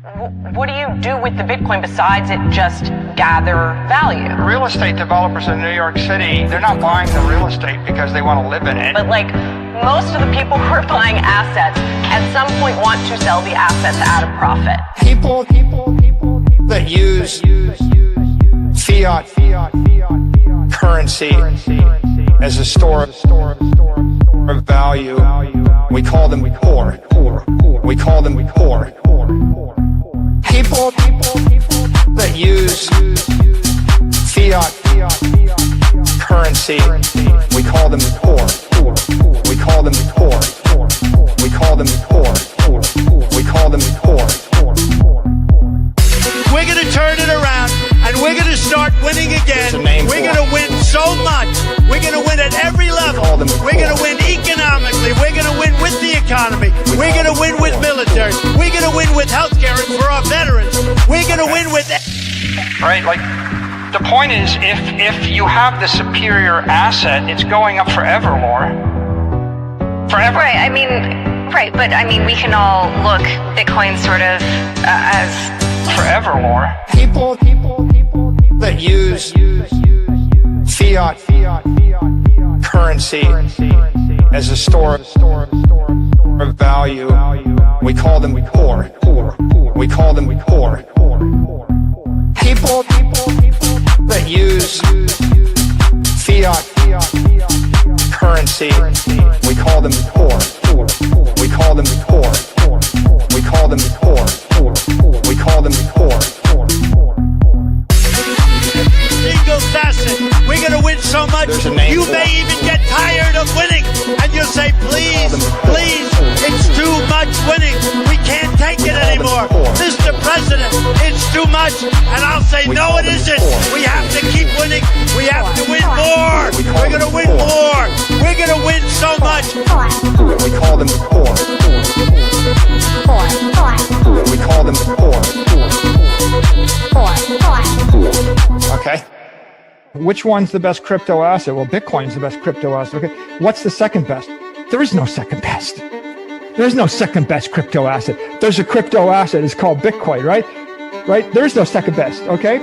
What do you do with the Bitcoin besides it just gather value? Real estate developers in New York City, they're not buying the real estate because they want to live in it. But like most of the people who are buying assets at some point want to sell the assets at a profit. People that use fiat currency as a store of value, we call them poor. We call them poor. People that use fiat currency, we call them poor. We call them poor. We call them poor. We call them poor. We're going to turn it around, and we're going to start winning again. We're going to win so much. We're going to win at every level. We're going to win economically. We're going to win with the economy. We're going to win with military. We're going to win with healthcare for our veterans. We're going to win with... Right, like, the point is, if you have the superior asset, it's going up forever, Laura. Forever. Right, I mean, right, but I mean, we can all look Bitcoin sort of as... Forever, Laura. People that use fiat currency as a store of value, we call them poor. We call them poor. People that use fiat currency, we call them poor. We call them poor. We call them poor. We call them poor. Single facet. We're going to win so much, you may even get tired of winning. And you'll say, please, please, it's too much winning. We can't take it anymore. Mr. President, it's too much. And I'll say, no, it isn't. We have to keep winning. We have to win more. We're going to win more. We're going to win so much. We call them poor. We call them poor. Okay. Which one's the best crypto asset? Well, Bitcoin's the best crypto asset. Okay. What's the second best? There is no second best. There's no second best crypto asset. There's a crypto asset. It's called Bitcoin, right? Right? There's no second best. Okay.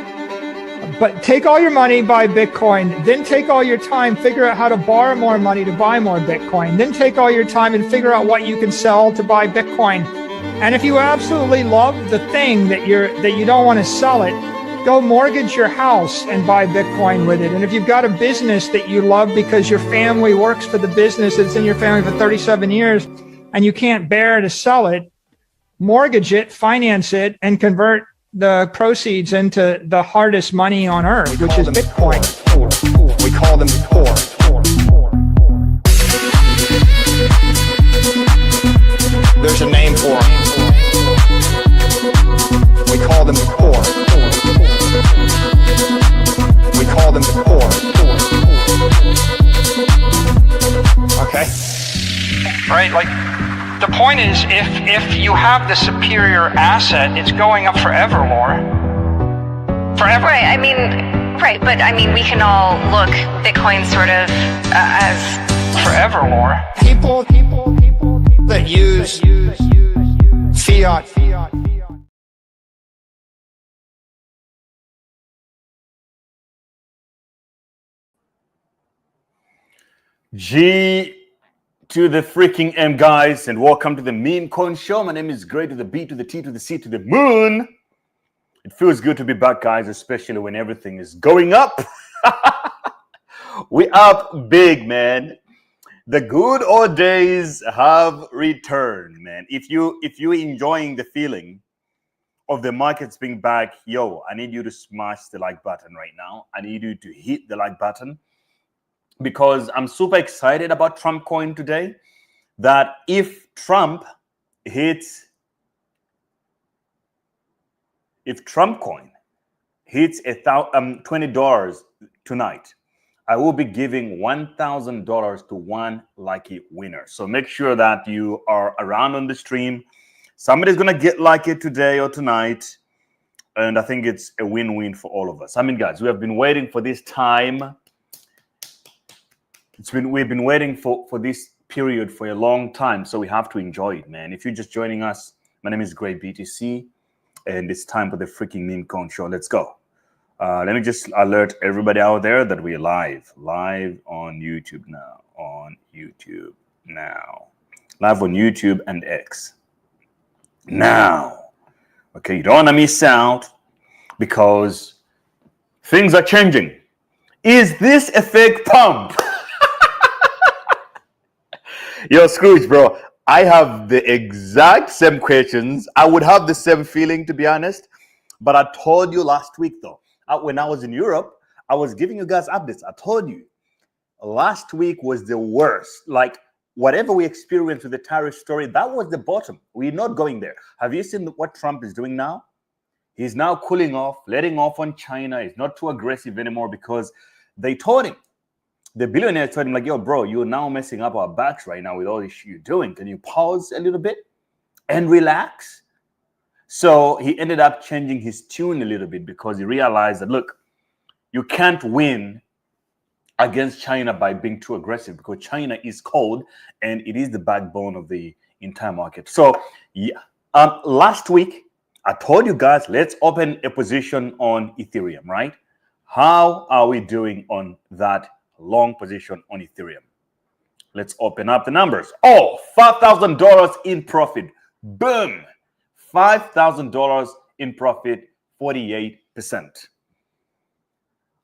But take all your money, buy Bitcoin, then take all your time, figure out how to borrow more money to buy more Bitcoin, then take all your time and figure out what you can sell to buy Bitcoin. And if you absolutely love the thing that you don't want to sell it, go mortgage your house and buy Bitcoin with it. And if you've got a business that you love because your family works for the business that's in your family for 37 years and you can't bear to sell it, mortgage it, finance it, and convert the proceeds into the hardest money on earth, which is Bitcoin. We call them poor. There's a name for them. We call them poor. We call them poor. Okay? Right, like, the point is, if you have the superior asset, it's going up forever, Laura. Forever. Right, I mean, right, but I mean, we can all look Bitcoin sort of as... Forever, Laura. People that use fiat. G to the freaking M, guys, and welcome to the Memecoin show. My name is Gray, to the B, to the T, to the C, to the moon. It feels good to be back, guys, especially when everything is going up. We up big, man. The good old days have returned, man. If you're enjoying the feeling of the markets being back, yo, I need you to smash the like button right now. I need you to hit the like button, because I'm super excited about Trumpcoin today, that if Trumpcoin hits $20 tonight, I will be giving $1,000 to one lucky winner. So make sure that you are around on the stream. Somebody's going to get lucky today or tonight. And I think it's a win-win for all of us. I mean, guys, we have been waiting for this time. We've been waiting for this period for a long time, so we have to enjoy it, man. If you're just joining us, my name is Gray BTC. and it's time for the freaking Memecoin show. Let's go. Let me just alert everybody out there that we're live on YouTube now. Live on YouTube and X now. Okay, you don't want to miss out because things are changing. Is this a fake pump? Yo, Scrooge, bro, I have the exact same questions. I would have the same feeling, to be honest. But I told you last week, though, when I was in Europe, I was giving you guys updates. I told you last week was the worst. Like, whatever we experienced with the tariff story, that was the bottom. We're not going there. Have you seen what Trump is doing now? He's now cooling off, letting off on China. He's not too aggressive anymore because they told him. The billionaire told him, like, yo, bro, you're now messing up our backs right now with all this shit you're doing. Can you pause a little bit and relax? So he ended up changing his tune a little bit because he realized that, look, you can't win against China by being too aggressive because China is cold and it is the backbone of the entire market. So, yeah, last week, I told you guys, let's open a position on Ethereum, right? How are we doing on that long position on Ethereum? Let's open up the numbers. Oh, $5,000 in profit. Boom. $5,000 in profit, 48%.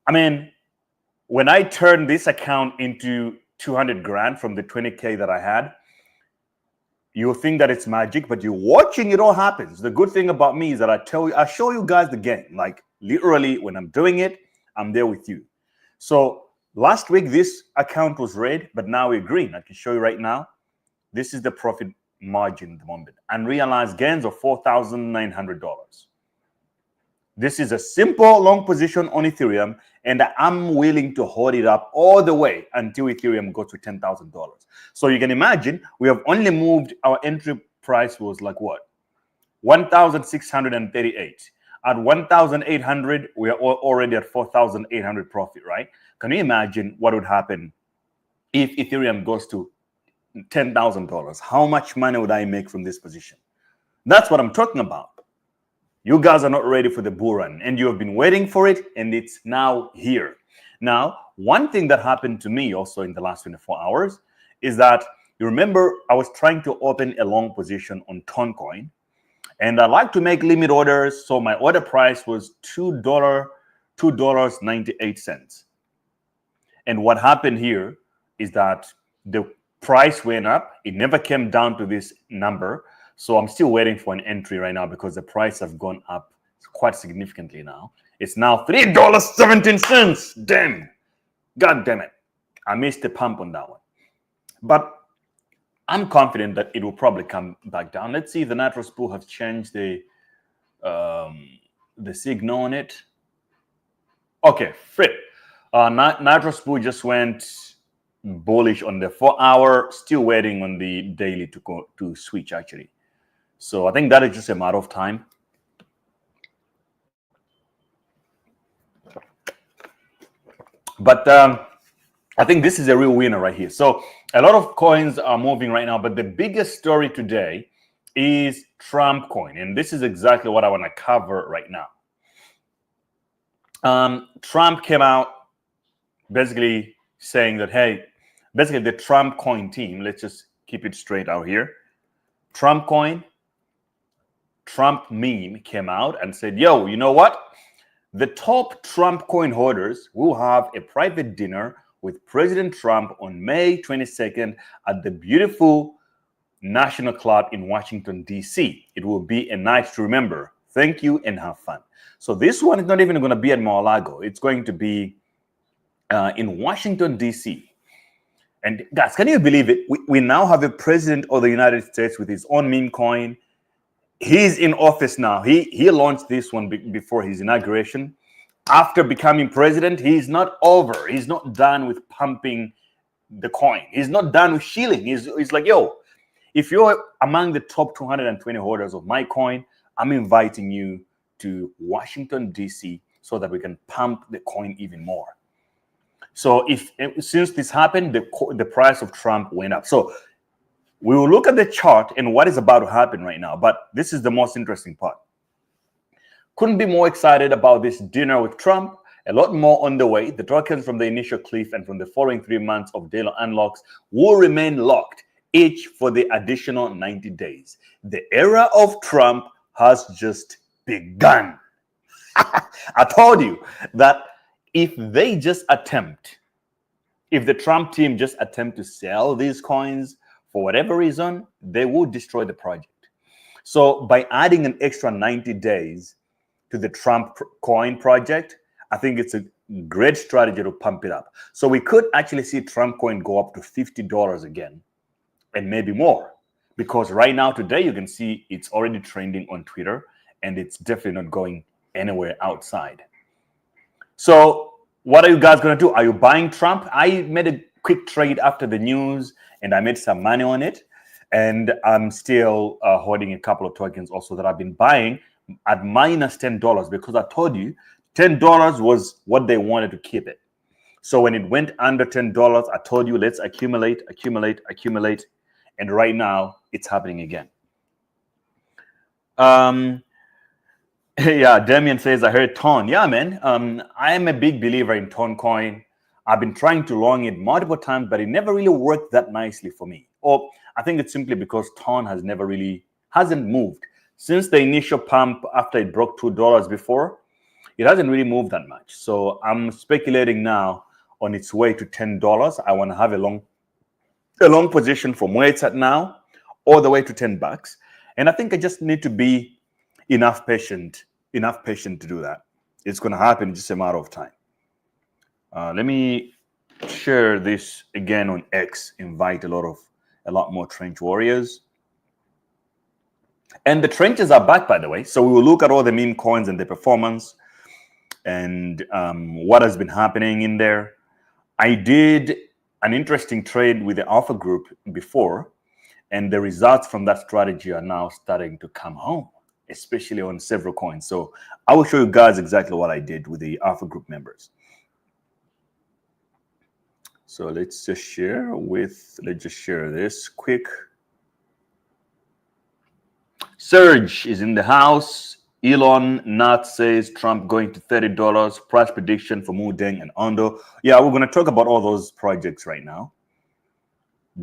I mean, when I turned this account into 200 grand from the 20K that I had, you'll think that it's magic, but you're watching it all happens. The good thing about me is that I show you guys the game. Like, literally, when I'm doing it, I'm there with you. So last week, this account was red, but now we're green. I can show you right now. This is the profit margin at the moment. Unrealized gains of $4,900. This is a simple long position on Ethereum, and I'm willing to hold it up all the way until Ethereum goes to $10,000. So you can imagine we have only moved, our entry price was like what? 1,638. At 1,800, we are already at 4,800 profit, right? Can you imagine what would happen if Ethereum goes to $10,000? How much money would I make from this position? That's what I'm talking about. You guys are not ready for the bull run, and you have been waiting for it, and it's now here. Now, one thing that happened to me also in the last 24 hours is that, you remember, I was trying to open a long position on Trumpcoin, and I like to make limit orders, so my order price was $2.98. And what happened here is that the price went up. It never came down to this number. So I'm still waiting for an entry right now because the price have gone up quite significantly now. It's now $3.17. Damn. God damn it. I missed the pump on that one. But I'm confident that it will probably come back down. Let's see if the Nitros Bull have changed the signal on it. Okay, Frit. Nitros Bull just went bullish on the 4-hour. Still waiting on the daily to switch, actually. So I think that is just a matter of time. But I think this is a real winner right here. So a lot of coins are moving right now, but the biggest story today is Trumpcoin. And this is exactly what I want to cover right now. Trump came out basically saying that, hey, basically the Trumpcoin team, let's just keep it straight out here. Trumpcoin, Trump meme came out and said, yo, you know what? The top Trump coin holders will have a private dinner with President Trump on May 22nd at the beautiful National Club in Washington, D.C. It will be a night to remember. Thank you and have fun. So this one is not even going to be at Mar-a-Lago. It's going to be in Washington, D.C. And guys, can you believe it? We now have a president of the United States with his own meme coin. He's in office now. He launched this one before his inauguration. After becoming president, he's not over. He's not done with pumping the coin. He's not done with shilling. He's like, yo, if you're among the top 220 holders of my coin, I'm inviting you to Washington, D.C. so that we can pump the coin even more. So since this happened, the price of Trump went up. So we will look at the chart and what is about to happen right now. But this is the most interesting part. Couldn't be more excited about this dinner with Trump. A lot more on the way. The tokens from the initial cliff and from the following 3 months of daily unlocks will remain locked, each for the additional 90 days. The era of Trump has just begun. I told you that if the Trump team just attempt to sell these coins for whatever reason, they will destroy the project. So by adding an extra 90 days to the Trump coin project, I think it's a great strategy to pump it up. So we could actually see Trumpcoin go up to $50 again and maybe more, because right now today you can see it's already trending on Twitter and it's definitely not going anywhere outside. So what are you guys going to do? Are you buying Trump? I made a quick trade after the news and I made some money on it. And I'm still holding a couple of tokens also that I've been buying at minus $10, because I told you $10 was what they wanted to keep it. So when it went under $10, I told you, let's accumulate. And right now it's happening again. Yeah, Damien says, I heard Ton. Yeah, man. I am a big believer in Ton coin. I've been trying to long it multiple times, but it never really worked that nicely for me. Or I think it's simply because Ton hasn't moved. Since the initial pump after it broke $2 before, it hasn't really moved that much. So I'm speculating now on its way to $10. I want to have a long position from where it's at now all the way to $10. And I think I just need to be enough patient to do that. It's going to happen in just a matter of time. Let me share this again on X, invite a lot more trench warriors. And the trenches are back, by the way. So we will look at all the meme coins and the performance and what has been happening in there. I did an interesting trade with the Alpha Group before, and the results from that strategy are now starting to come home, especially on several coins. So I will show you guys exactly what I did with the Alpha Group members. So let's just share this quick. Surge is in the house. Elon Nut says Trump going to $30. Price prediction for Mudeng and Ondo. Yeah, we're going to talk about all those projects right now.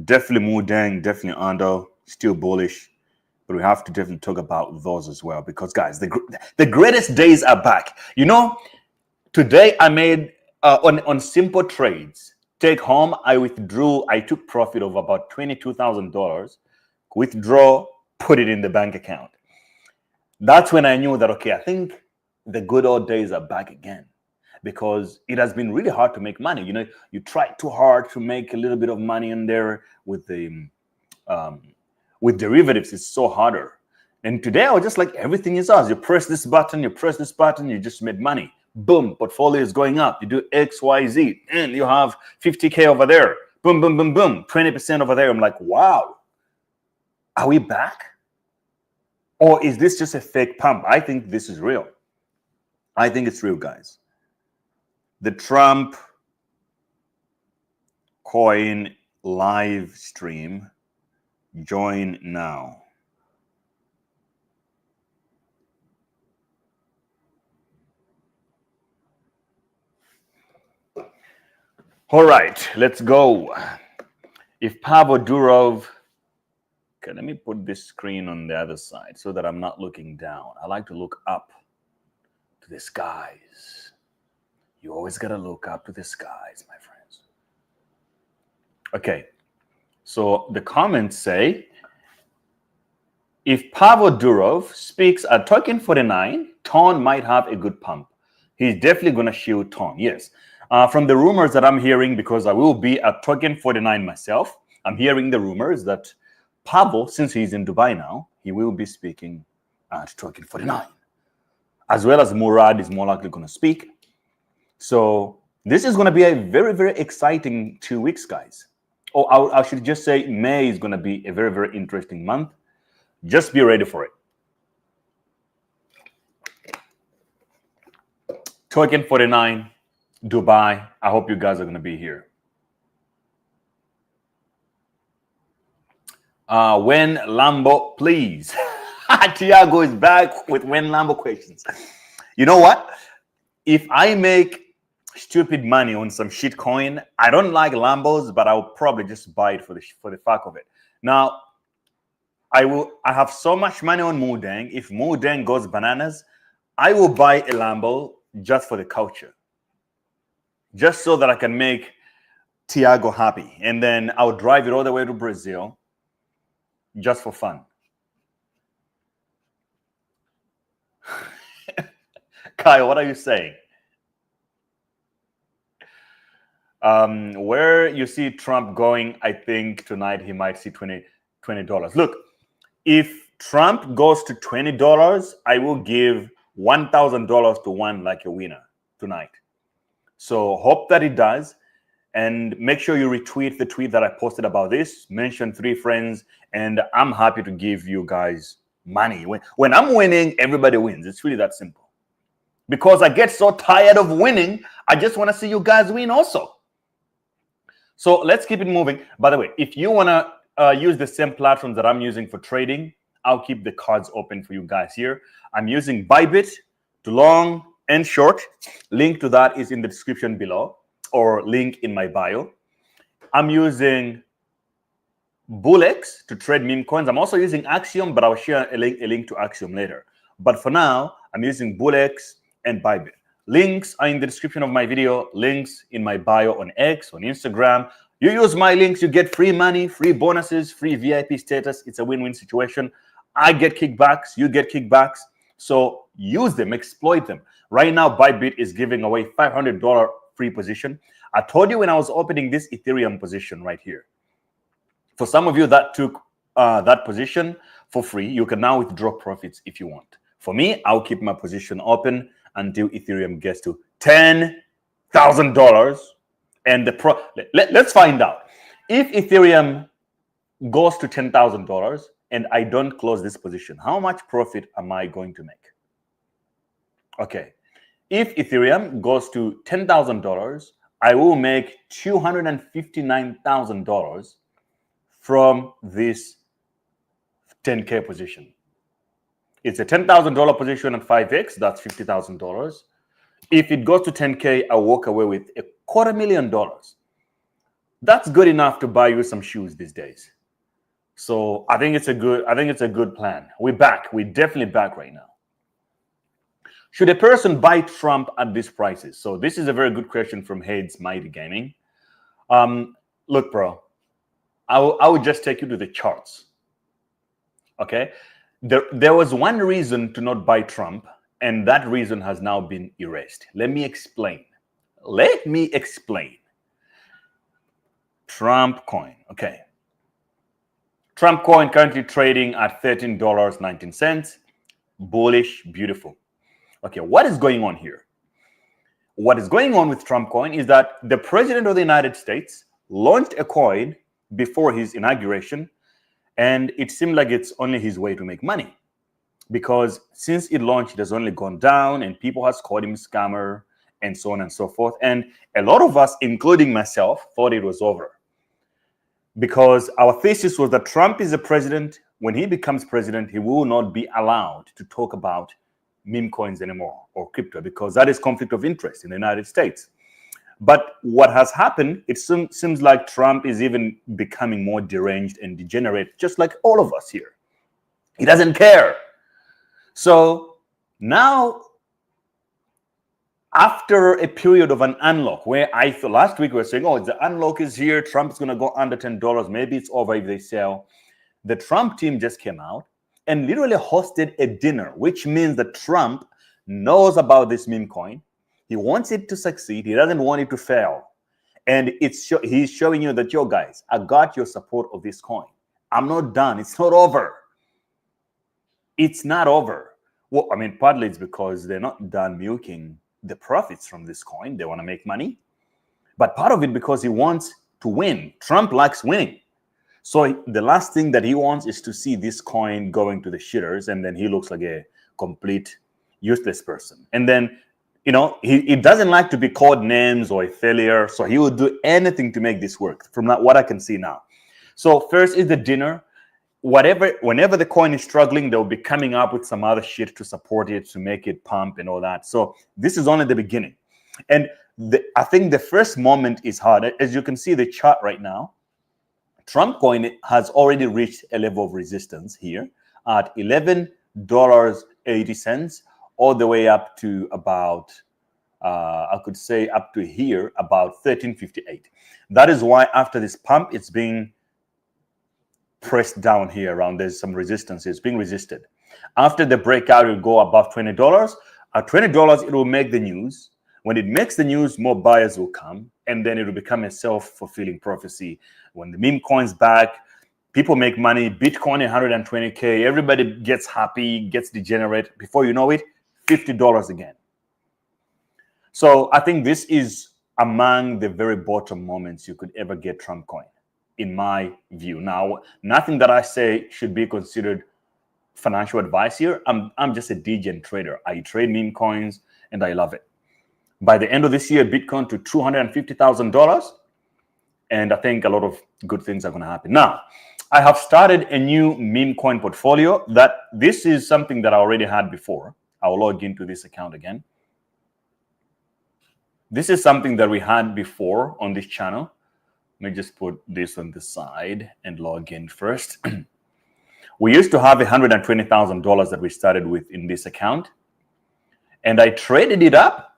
Definitely Mudeng, definitely Ondo, still bullish. But we have to definitely talk about those as well, because guys, the greatest days are back. You know, today I made on simple trades. Take home, I took profit of about $22,000. Withdraw, put it in the bank account. That's when I knew that, okay, I think the good old days are back again, because it has been really hard to make money. You know, you try too hard to make a little bit of money in there with derivatives. It's so harder. And today I was just like, everything is ours. You press this button, you just made money. Boom, portfolio is going up. You do X, Y, Z, and you have 50K over there. Boom, boom, boom, boom, 20% over there. I'm like, wow, are we back? Or is this just a fake pump? I think this is real. I think it's real, guys. The Trump coin live stream. Join now. All right, let's go. If Pavel Durov, okay, let me put this screen on the other side so that I'm not looking down. I like to look up to the skies. You always got to look up to the skies, my friends. Okay, so the comments say, if Pavel Durov speaks at token 49, Ton might have a good pump. He's definitely going to shield Ton, yes. From the rumors that I'm hearing, because I will be at token 49 myself, I'm hearing the rumors that Pavel, since he's in Dubai now, he will be speaking at token 49. As well as Murad is more likely going to speak. So this is going to be a very, very exciting 2 weeks, guys. Oh, I should just say May is going to be a very, very interesting month. Just be ready for it. Token 49, Dubai. I hope you guys are going to be here. When Lambo, please. Tiago is back with when Lambo questions. You know what? If I make stupid money on some shit coin, I don't like Lambos, but I'll probably just buy it for the fuck of it. Now, I have so much money on Mudang. If Mudang goes bananas, I will buy a Lambo just for the culture, just so that I can make Tiago happy, and then I'll drive it all the way to Brazil just for fun. Kyle, what are you saying? Where you see Trump going, I think tonight he might see $20. Look, if Trump goes to $20, I will give $1,000 to one like a winner tonight. So hope that it does. And make sure you retweet the tweet that I posted about this. Mention 3 friends, and I'm happy to give you guys money. When I'm winning, everybody wins. It's really that simple. Because I get so tired of winning, I just want to see you guys win also. So let's keep it moving. By the way, if you want to use the same platforms that I'm using for trading, I'll keep the cards open for you guys here. I'm using Bybit to long and short. Link to that is in the description below, or link in my bio. I'm using Bullex to trade meme coins. I'm also using Axiom, but I'll share a link to Axiom later. But for now, I'm using Bullex and Bybit. Links are in the description of my video, links in my bio on X, on Instagram. You use my links, you get free money, free bonuses, free VIP status. It's a win-win situation. I get kickbacks, you get kickbacks. So use them, exploit them. Right now, Bybit is giving away $500 free position. I told you when I was opening this Ethereum position right here. For some of you that took that position for free, you can now withdraw profits if you want. For me, I'll keep my position open until Ethereum gets to $10,000. And let's find out. If Ethereum goes to $10,000 and I don't close this position, how much profit am I going to make? Okay. If Ethereum goes to $10,000, I will make $259,000 from this 10K position. It's a $10,000 position at 5x, that's $50,000. If it goes to 10K, I walk away with $250,000. That's good enough to buy you some shoes these days. So I think it's a good plan. We're back. We're definitely back right now. Should a person buy Trump at these prices? So this is a very good question from Hades Mighty Gaming. Look, bro, I will just take you to the charts. Okay, there was one reason to not buy Trump, and that reason has now been erased. Let me explain. Trumpcoin. Okay, Trumpcoin currently trading at $13.19. Bullish, beautiful. Okay, what is going on here? What is going on with Trumpcoin is that the president of the United States launched a coin before his inauguration, and it seemed like it's only his way to make money. Because since it launched, it has only gone down, and people have called him a scammer, and so on and so forth. And a lot of us, including myself, thought it was over. Because our thesis was that Trump is a president. When he becomes president, he will not be allowed to talk about meme coins anymore or crypto, because that is conflict of interest in the United States. But what has happened, it seems like Trump is even becoming more deranged and degenerate, just like all of us here. He doesn't care. So now, after a period of an unlock, where I thought last week we were saying, oh, the unlock is here, Trump's going to go under $10, maybe it's over if they sell. The Trump team just came out and literally hosted a dinner, which means that Trump knows about this meme coin. He wants it to succeed. He doesn't want it to fail. And he's showing you that, yo, guys, I got your support of this coin. I'm not done. It's not over. It's not over. Well, I mean, partly it's because they're not done milking the profits from this coin. They want to make money. But part of it because he wants to win. Trump likes winning. So the last thing that he wants is to see this coin going to the shitters, and then he looks like a complete useless person. And then, you know, he doesn't like to be called names or a failure, so he will do anything to make this work, from what I can see now. So first is the dinner. whenever the coin is struggling, they'll be coming up with some other shit to support it, to make it pump and all that. So this is only the beginning. And I think the first moment is hard. As you can see the chart right now, Trumpcoin has already reached a level of resistance here at $11.80, all the way up to about, I could say up to here, about $13.58. That is why after this pump, it's being pressed down here around. There's some resistance. It's being resisted. After the breakout, it will go above $20. At $20, it will make the news. When it makes the news, more buyers will come, and then it will become a self-fulfilling prophecy. When the meme coin's back, people make money. Bitcoin 120K. Everybody gets happy, gets degenerate. Before you know it, $50 again. So I think this is among the very bottom moments you could ever get Trumpcoin, in my view. Now, nothing that I say should be considered financial advice here. I'm just a degen trader. I trade meme coins, and I love it. By the end of this year, Bitcoin to $250,000, and I think a lot of good things are going to happen. Now, I have started a new meme coin portfolio. This is something that I already had before. I'll log into this account again. This is something that we had before on this channel. Let me just put this on the side and log in first. We used to have $120,000 that we started with in this account, and I traded it up.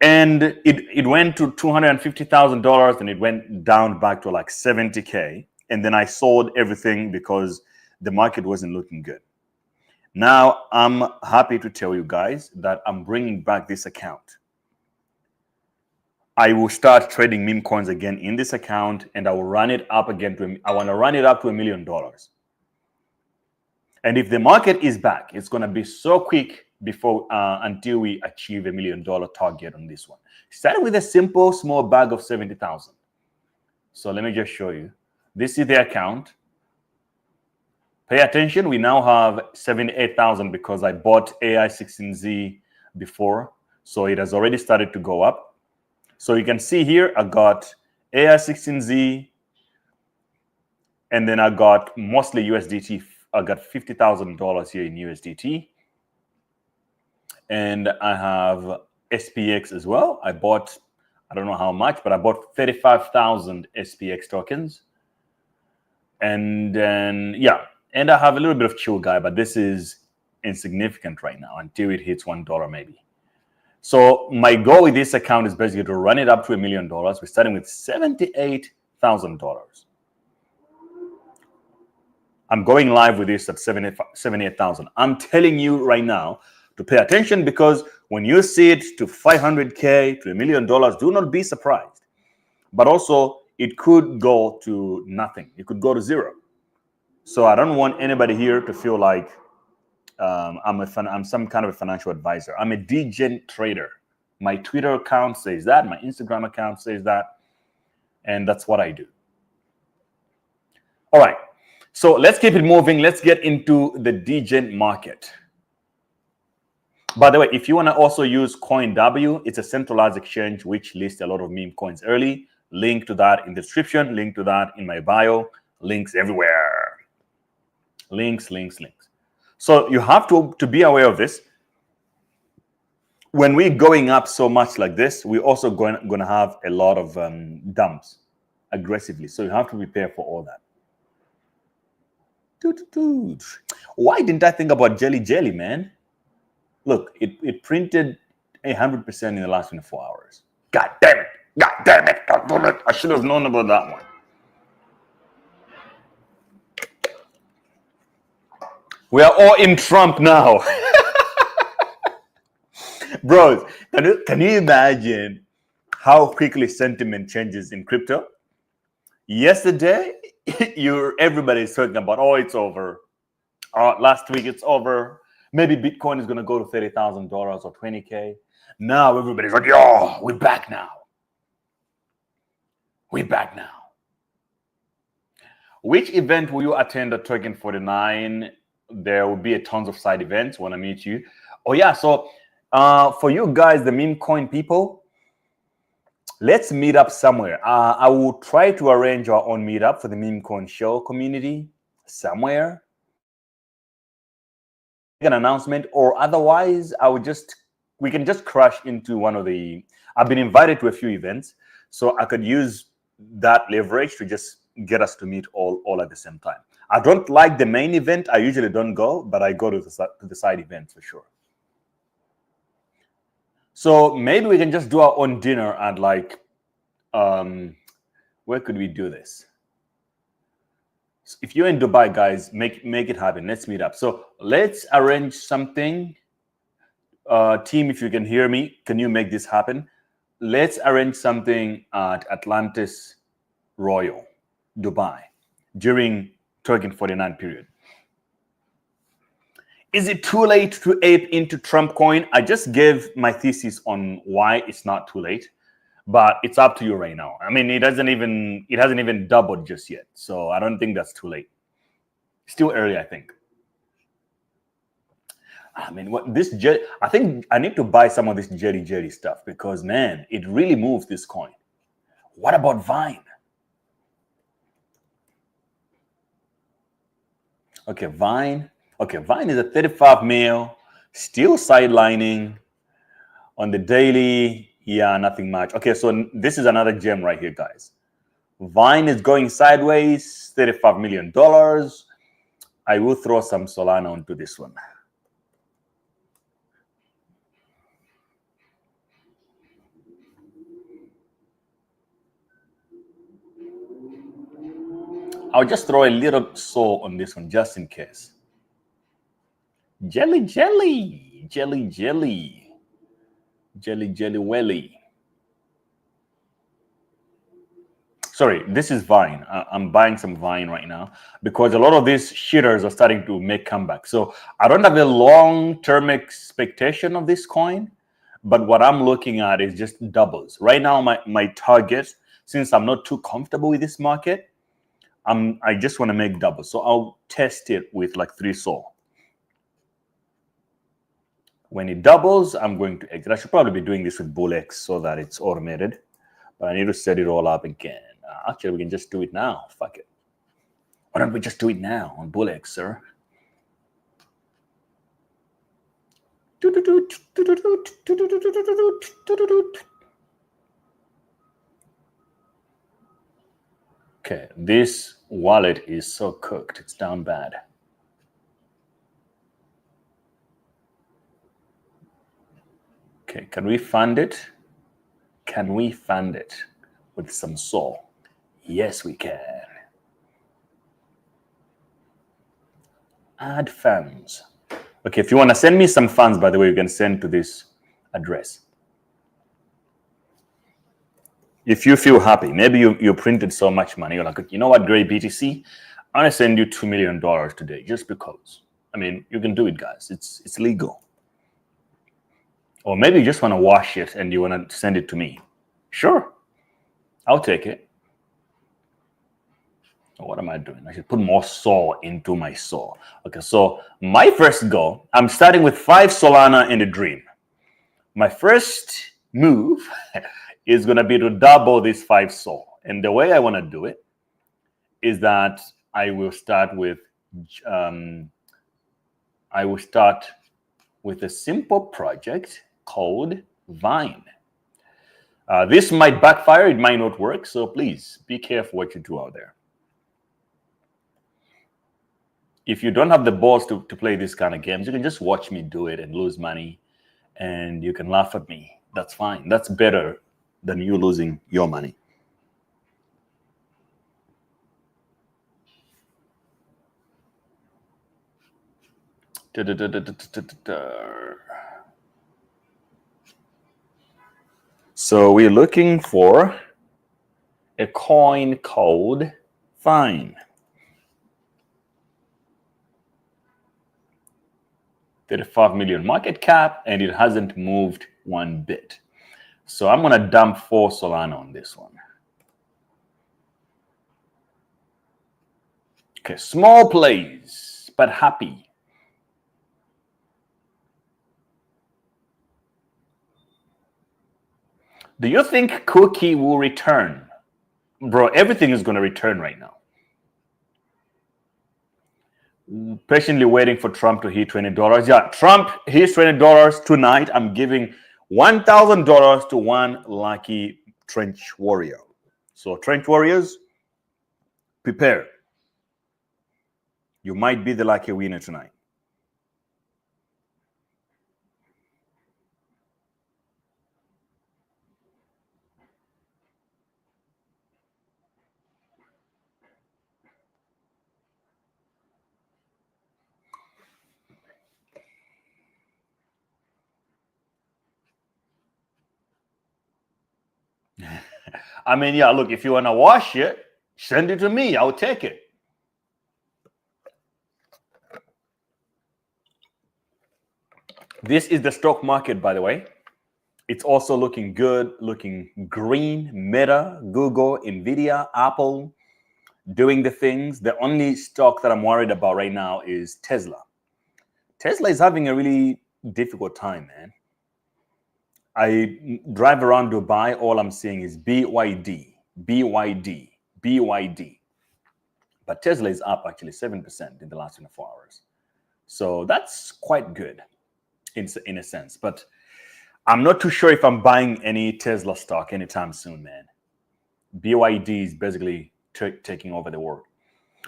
And it went to $250,000, and it went down back to like 70K. And then I sold everything because the market wasn't looking good. Now, I'm happy to tell you guys that I'm bringing back this account. I will start trading meme coins again in this account, and I will run it up again. I want to run it up to $1 million. And if the market is back, it's going to be so quick before until we achieve $1 million target on this one. Started with a simple small bag of 70,000. So let me just show you. This is the account. Pay attention. We now have 78,000 because I bought AI16Z before, so it has already started to go up. So you can see here, I got AI16Z, and then I got mostly USDT. I got $50,000 here in USDT. And I have SPX as well. I bought, I don't know how much, but I bought 35,000 SPX tokens. And then, yeah, and I have a little bit of Chill Guy, but this is insignificant right now until it hits $1 maybe. So my goal with this account is basically to run it up to $1 million. We're starting with $78,000. I'm going live with this at 78,000. I'm telling you right now to pay attention, because when you see it to 500K, to $1 million, do not be surprised. But also, it could go to nothing. It could go to zero. So I don't want anybody here to feel like I'm some kind of a financial advisor. I'm a degen trader. My Twitter account says that. My Instagram account says that. And that's what I do. All right. So let's keep it moving. Let's get into the degen market. By the way, if you want to also use CoinW, it's a centralized exchange which lists a lot of meme coins early. Link to that in the description. Link to that in my bio. Links everywhere. Links. So you have to be aware of this. When we're going up so much like this, we're also going to have a lot of dumps aggressively. So you have to prepare for all that. Why didn't I think about Jelly, man? Look, it printed 100% in the last 24 hours. God damn it. I should have known about that one. We are all in Trump now. Bros, can you imagine how quickly sentiment changes in crypto? Yesterday, everybody's talking about, oh, it's over. Last week, it's over. Maybe Bitcoin is going to go to $30,000 or 20K. Now everybody's like, yo, we're back now. Which event will you attend at Token 49? There will be a tons of side events. Want to meet you. Oh, yeah. So for you guys, the meme coin people, let's meet up somewhere. I will try to arrange our own meetup for the meme coin show community somewhere, an announcement, or otherwise we can just crash into one of the, I've been invited to a few events, so I could use that leverage to just get us to meet all at the same time. I don't like the main event. I usually don't go, but I go to the side events for sure. So maybe we can just do our own dinner at like, where could we do this? So if you're in Dubai, guys, make it happen. Let's meet up. So let's arrange something. Team, if you can hear me, can you make this happen? Let's arrange something at Atlantis Royal, Dubai, during Turkey 49 period. Is it too late to ape into Trumpcoin? I just gave my thesis on why it's not too late, but it's up to you right now. I mean, it hasn't even doubled just yet, so I don't think that's too late. Still early, I think. I mean, I think I need to buy some of this Jerry stuff because, man, it really moves this coin. What about Vine? Okay, Vine. Okay, Vine is at 35 mil, still sidelining on the daily. Yeah, nothing much. Okay, so this is another gem right here, guys. Vine is going sideways, $35 million. I will throw some Solana onto this one. I'll just throw a little soul on this one just in case. Jelly, jelly, jelly, jelly, jelly, jelly, welly. Sorry, this is Vine. I'm buying some Vine right now because a lot of these shitters are starting to make comebacks. So I don't have a long-term expectation of this coin, but what I'm looking at is just doubles. Right now, my target, since I'm not too comfortable with this market, I just want to make doubles. So I'll test it with like 3 SOL. When it doubles, I'm going to exit. I should probably be doing this with BullX so that it's automated, but I need to set it all up again. Actually, we can just do it now. Fuck it. Why don't we just do it now on BullX, sir? Okay, this wallet is so cooked. It's down bad. Okay, can we fund it? Can we fund it with some SOL? Yes, we can. Add funds. Okay, if you want to send me some funds, by the way, you can send to this address. If you feel happy, maybe you printed so much money, you're like, you know what, Gray BTC, I'm going to send you $2 million today just because. I mean, you can do it, guys. It's legal. Or maybe you just want to wash it and you want to send it to me. Sure, I'll take it. What am I doing? I should put more SOL into my SOL. Okay, so my first goal, I'm starting with 5 Solana in a dream. My first move is going to be to double this 5 SOL. And the way I want to do it is that I will start with a simple project called Vine. This might backfire, it might not work, so please be careful what you do out there. If you don't have the balls to play these kind of games, you can just watch me do it and lose money, and you can laugh at me. That's fine. That's better than you losing your money. So we're looking for a coin called Vine. 35 million market cap, and it hasn't moved one bit. So I'm going to dump 4 Solana on this one. Okay, small plays, but happy. Do you think Cookie will return? Bro, everything is going to return right now. Patiently waiting for Trump to hit $20. Yeah, Trump hits $20 tonight. I'm giving $1,000 to one lucky trench warrior. So trench warriors, prepare. You might be the lucky winner tonight. I mean, yeah, look, if you want to wash it, send it to me. I'll take it. This is the stock market, by the way. It's also looking good, looking green. Meta, Google, Nvidia, Apple, doing the things. The only stock that I'm worried about right now is Tesla. Tesla is having a really difficult time, man. I drive around Dubai, all I'm seeing is BYD, BYD, BYD. But Tesla is up actually 7% in the last 24 hours. So that's quite good in a sense. But I'm not too sure if I'm buying any Tesla stock anytime soon, man. BYD is basically taking over the world.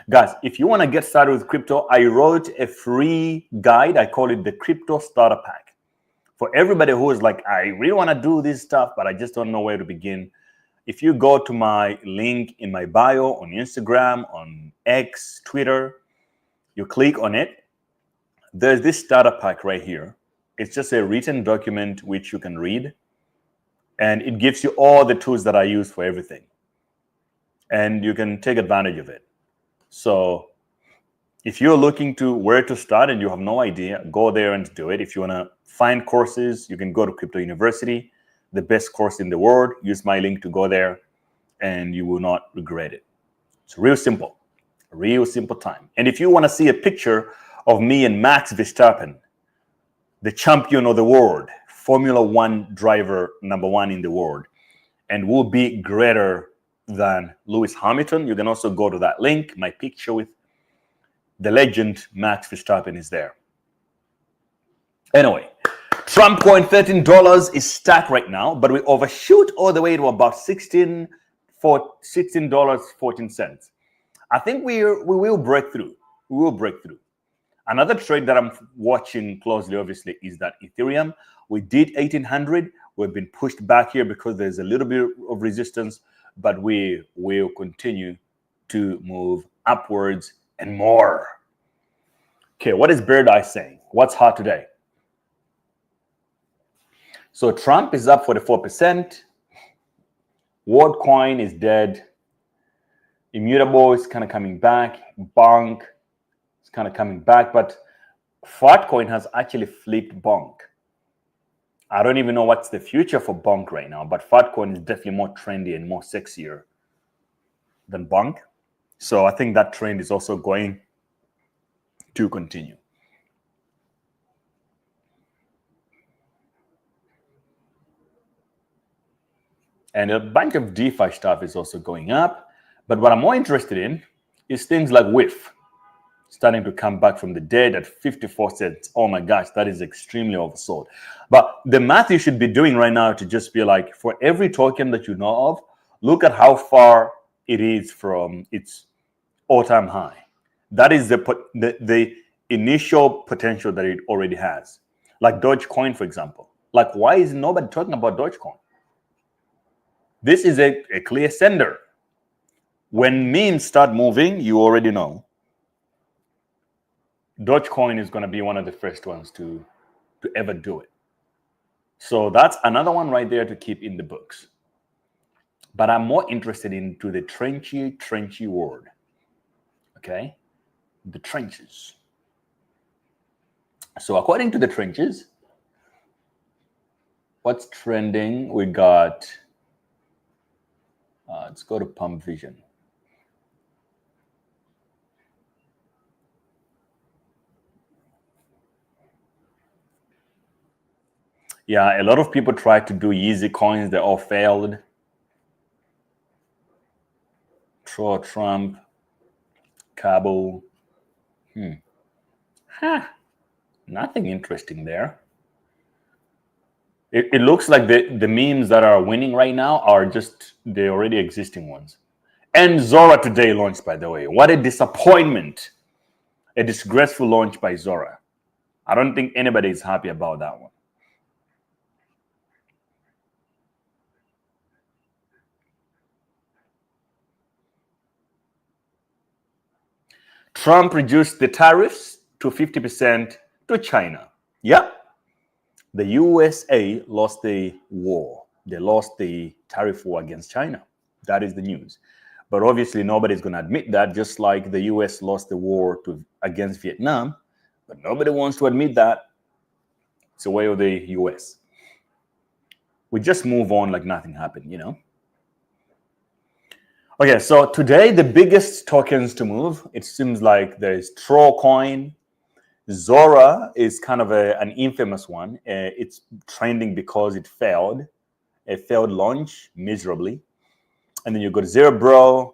Guys, if you want to get started with crypto, I wrote a free guide. I call it the Crypto Starter Pack. For everybody who is like, I really want to do this stuff, but I just don't know where to begin. If you go to my link in my bio on Instagram, on X, Twitter, you click on it, there's this starter pack right here. It's just a written document which you can read, and it gives you all the tools that I use for everything. And you can take advantage of it. So if you're looking to where to start and you have no idea, go there and do it. If you want to find courses, you can go to Crypto University, the best course in the world. Use my link to go there, and you will not regret it. It's real simple time. And if you want to see a picture of me and Max Verstappen, the champion of the world, Formula One driver #1 in the world, and will be greater than Lewis Hamilton, you can also go to that link. My picture with the legend Max Verstappen is there. Anyway, Trumpcoin $13 is stuck right now, but we overshoot all the way to about $16.14. I think we will break through. We will break through. Another trade that I'm watching closely, obviously, is that Ethereum. We did 1800. We've been pushed back here because there's a little bit of resistance, but we will continue to move upwards and more. Okay, what is Bird Eye saying? What's hot today? So Trump is up 44%. WorldCoin is dead. Immutable is kind of coming back. Bonk is kind of coming back, but Fartcoin has actually flipped Bonk. I don't even know what's the future for Bonk right now, but Fartcoin is definitely more trendy and more sexier than Bonk. So I think that trend is also going to continue. And a bunch of DeFi stuff is also going up. But what I'm more interested in is things like WIF starting to come back from the dead at 54 cents. Oh my gosh, that is extremely oversold. But the math you should be doing right now to just be like, for every token that you know of, look at how far it is from its all-time high. That is the initial potential that it already has. Like Dogecoin, for example. Like, why is nobody talking about Dogecoin? This is a clear sender. When memes start moving, you already know Dogecoin is going to be one of the first ones to ever do it. So that's another one right there to keep in the books. But I'm more interested into the trenchy world. Okay? The trenches. So according to the trenches, what's trending? We got, let's go to Pump Vision. Yeah, a lot of people tried to do easy coins. They all failed. Trump, Cabo. Nothing interesting there. It looks like the memes that are winning right now are just the already existing ones. And Zora today launched, by the way. What a disappointment. A disgraceful launch by Zora. I don't think anybody is happy about that one. Trump reduced the tariffs to 50% to China. Yeah. The USA lost the war. They lost the tariff war against China. That is the news. But obviously, nobody's going to admit that, just like the US lost the war against Vietnam. But nobody wants to admit that. It's the way of the US. We just move on like nothing happened, you know? Okay, so today, the biggest tokens to move, it seems like there is Trumpcoin. Zora is kind of an infamous one. It's trending because it failed. A failed launch miserably. And then you got Zerebro.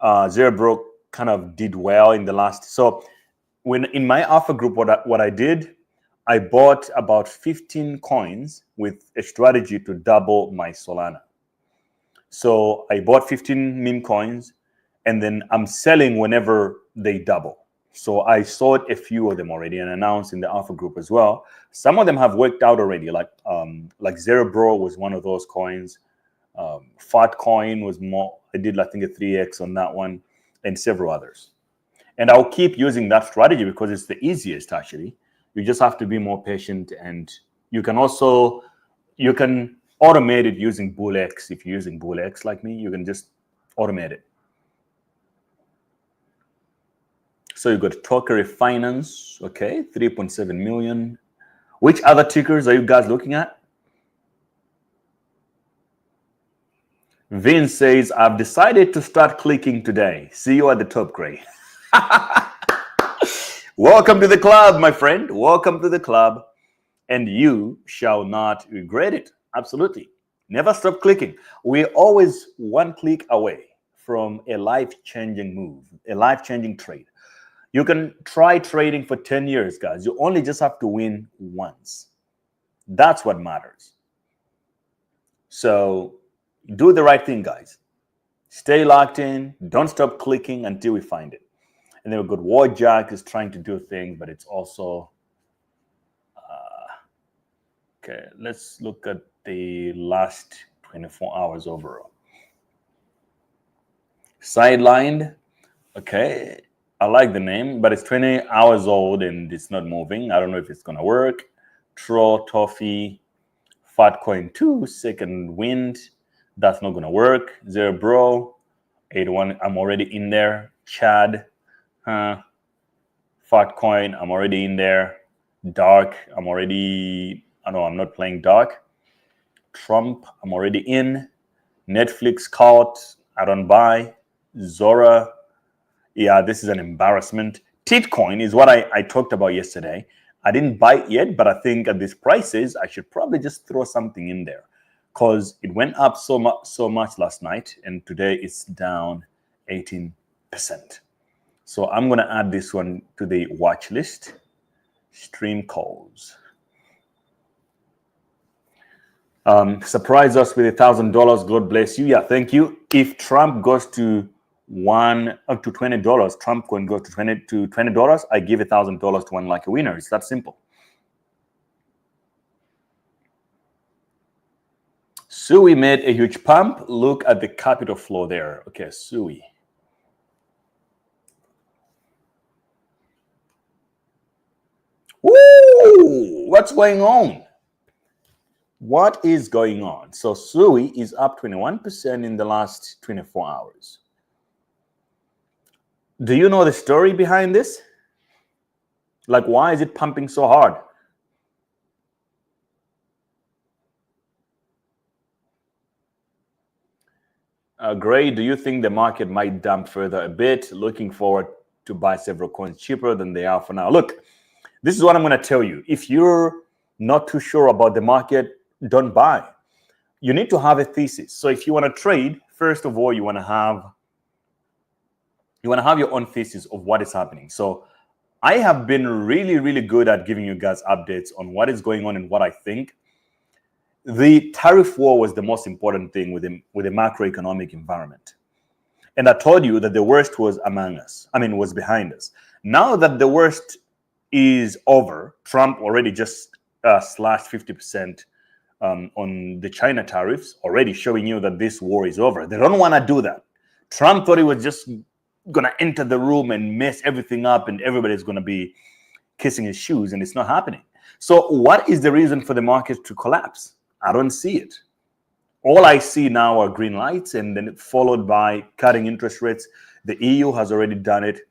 Zerebro kind of did well in the last. So when in my alpha group, what I did, I bought about 15 coins with a strategy to double my Solana. So I bought 15 meme coins, and then I'm selling whenever they double. So I sold a few of them already and announced in the alpha group as well. Some of them have worked out already. Like Zerebro was one of those coins. Fat coin was more. I did, I think, a 3x on that one, and several others. And I'll keep using that strategy because it's the easiest. Actually, you just have to be more patient, and you can automate it using BullX. If you're using BullX like me, you can just automate it. So you got Tokery Finance, okay, 3.7 million. Which other tickers are you guys looking at? Vince says, I've decided to start clicking today. See you at the top, Gray. Welcome to the club, my friend. Welcome to the club. And you shall not regret it. Absolutely. Never stop clicking. We're always one click away from a life-changing move, a life-changing trade. You can try trading for 10 years, guys. You only just have to win once. That's what matters. So do the right thing, guys. Stay locked in. Don't stop clicking until we find it. And then we've got Warjack is trying to do things, but it's also... okay, let's look at the last 24 hours overall. Sidelined. Okay. I like the name, but it's 20 hours old and it's not moving. I don't know if it's going to work. Tro, Toffee, Fatcoin 2, second wind. That's not going to work. Zerebro, 81. I'm already in there. Chad, Fatcoin, I'm already in there. Dark, I'm already... I know I'm not playing Dark. Trump, I'm already in. Netflix caught. I don't buy. Zora. Yeah, this is an embarrassment. Titcoin is what I talked about yesterday. I didn't buy it yet, but I think at these prices, I should probably just throw something in there because it went up so much last night, and today it's down 18%. So I'm going to add this one to the watch list. Stream calls. Surprise us with $1,000. God bless you. Yeah, thank you. If Trump goes to $20, Trumpcoin goes to $20, I give $1,000 to one like a winner. It's that simple. Sui made a huge pump. Look at the capital flow there. Okay, Sui. Woo! What's going on? What is going on? So Sui is up 21% in the last 24 hours. Do you know the story behind this? Like, why is it pumping so hard? Gray, do you think the market might dump further a bit? Looking forward to buy several coins cheaper than they are for now. Look, this is what I'm going to tell you. If you're not too sure about the market, don't buy. You need to have a thesis. So if you want to trade, first of all, you want to have your own thesis of what is happening. So I have been really, really good at giving you guys updates on what is going on and what I think. The tariff war was the most important thing with the macroeconomic environment. And I told you that the worst was among us. Was behind us. Now that the worst is over, Trump already just slashed 50% on the China tariffs, already showing you that this war is over. They don't want to do that. Trump thought he was just going to enter the room and mess everything up and everybody's going to be kissing his shoes, and it's not happening. So what is the reason for the market to collapse? I don't see it. All I see now are green lights, and then followed by cutting interest rates. The EU has already done it,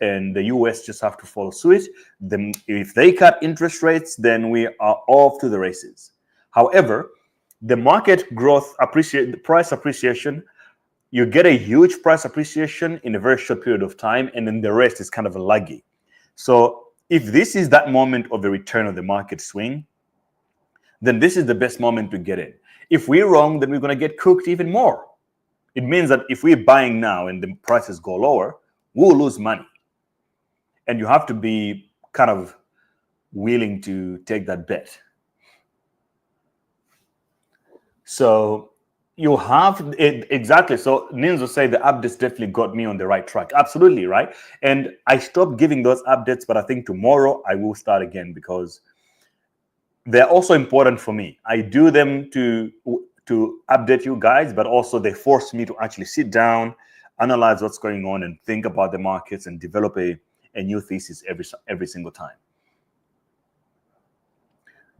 and the US just have to follow suit. Then if they cut interest rates, then we are off to the races. However, the market growth the price appreciation, you get a huge price appreciation in a very short period of time, and then the rest is kind of a laggy. So if this is that moment of the return of the market swing, then this is the best moment to get in. If we're wrong, then we're going to get cooked even more. It means that if we're buying now and the prices go lower, we'll lose money. And you have to be kind of willing to take that bet. So you have it exactly. So Ninja say the updates definitely got me on the right track. Absolutely, right? And I stopped giving those updates, but I think tomorrow I will start again because they're also important for me. I do them to update you guys, but also they force me to actually sit down, analyze what's going on, and think about the markets and develop a new thesis every single time.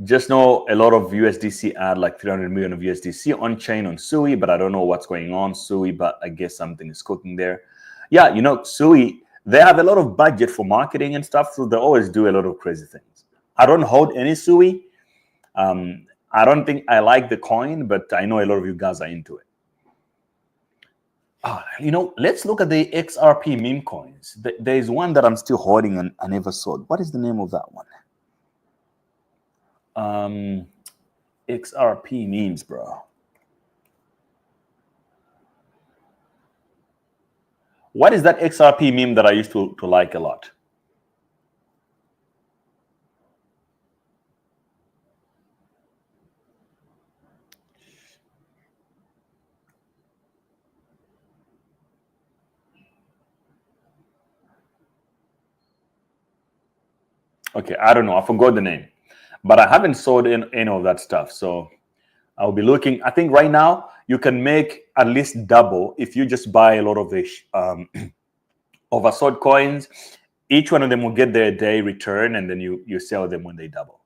Just know a lot of USDC add like 300 million of USDC on chain on Sui, but I don't know what's going on Sui, but I guess something is cooking there. Yeah, Sui, they have a lot of budget for marketing and stuff, so they always do a lot of crazy things. I don't hold any Sui. I don't think I like the coin, but I know a lot of you guys are into it. Let's look at the XRP meme coins. There's one that I'm still holding and I never sold. What is the name of that one? XRP memes, bro. What is that XRP meme that I used to like a lot? Okay, I don't know. I forgot the name. But I haven't sold any of that stuff. So I'll be looking. I think right now you can make at least double if you just buy a lot of the oversold coins. Each one of them will get their day return, and then you sell them when they double.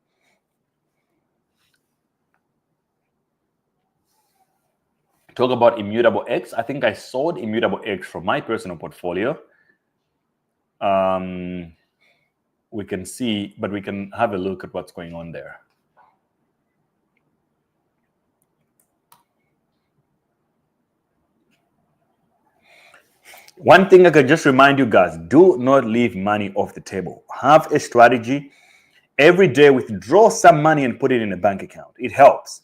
Talk about Immutable X. I think I sold Immutable X from my personal portfolio. We can see, but we can have a look at what's going on there. One thing I could just remind you guys, do not leave money off the table. Have a strategy. Every day withdraw some money and put it in a bank account. It helps.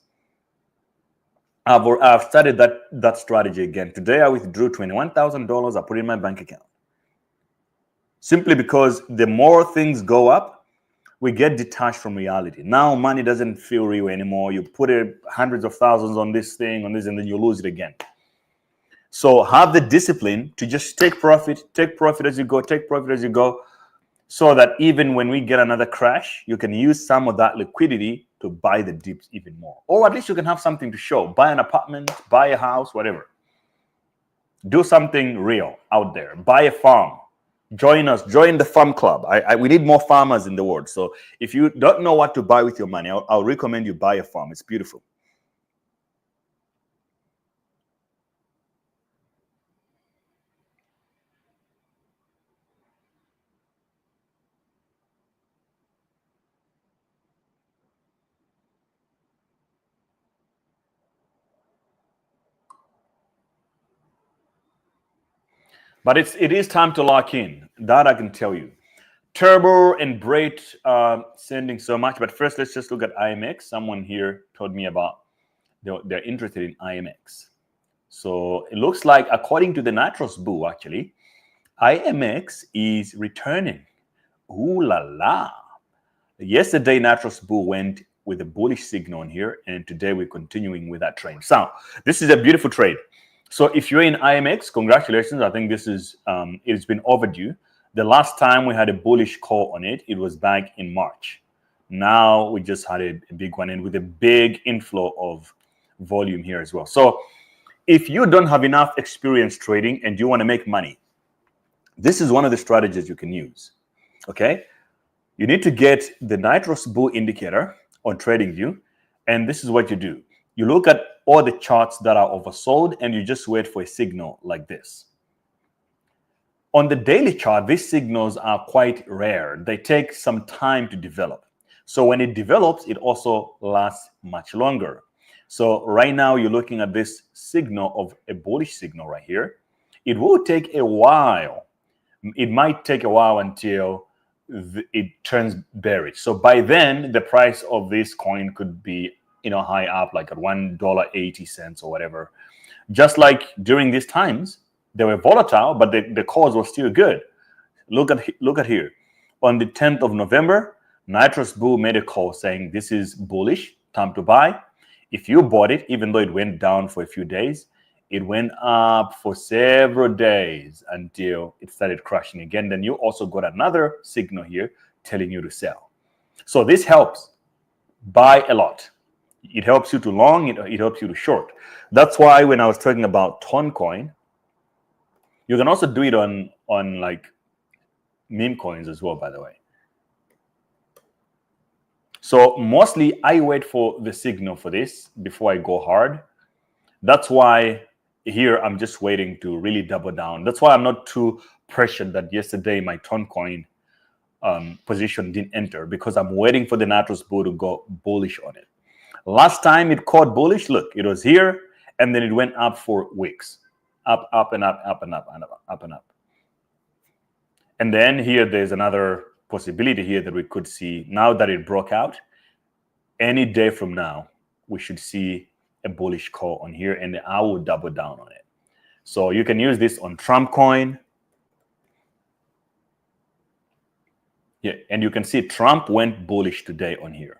I've started that strategy again. Today I withdrew $21,000. I put it in my bank account. Simply because the more things go up, we get detached from reality. Now money doesn't feel real anymore. You put hundreds of thousands on this thing, and then you lose it again. So have the discipline to just take profit as you go, so that even when we get another crash, you can use some of that liquidity to buy the dips even more. Or at least you can have something to show. Buy an apartment, buy a house, whatever. Do something real out there. Buy a farm. Join us. Join the farm club. We need more farmers in the world. So if you don't know what to buy with your money, I'll recommend you buy a farm. It's beautiful. But it is time to lock in. That I can tell you. Turbo and Braid sending so much. But first, let's just look at IMX. Someone here told me about they're interested in IMX. So it looks like, according to the Nitros Bull, actually, IMX is returning. Ooh la la. Yesterday, Nitros Bull went with a bullish signal on here, and today we're continuing with that trade. So this is a beautiful trade. So if you're in IMX, congratulations. I think this is it's been overdue. The last time we had a bullish call on it, it was back in March. Now we just had a big one, and with a big inflow of volume here as well. So if you don't have enough experience trading and you want to make money, this is one of the strategies you can use. Okay, you need to get the Nitros Bull indicator on TradingView, and this is what you do. You look at all the charts that are oversold, and you just wait for a signal like this. On the daily chart, these signals are quite rare. They take some time to develop. So when it develops, it also lasts much longer. So right now, you're looking at this signal of a bullish signal right here. It will take a while. It might take a while until it turns bearish. So by then, the price of this coin could be, high up, like at $1.80 or whatever. Just like during these times, they were volatile, but the calls were still good. Look at here. On the 10th of November, Nitros Bull made a call saying this is bullish, time to buy. If you bought it, even though it went down for a few days, it went up for several days until it started crashing again. Then you also got another signal here telling you to sell. So this helps buy a lot. It helps you to long, it helps you to short. That's why when I was talking about Trumpcoin, you can also do it on like Memecoins as well, by the way. So mostly I wait for the signal for this before I go hard. That's why here I'm just waiting to really double down. That's why I'm not too pressured that yesterday my Trumpcoin position didn't enter, because I'm waiting for the Nitros Bull to go bullish on it. Last time it caught bullish, look, it was here, and then it went up for weeks. Up, up, and up, up, and up, and up, up, and up. And then here, there's another possibility here that we could see now that it broke out. Any day from now, we should see a bullish call on here, and I will double down on it. So you can use this on Trumpcoin. Yeah, and you can see Trump went bullish today on here.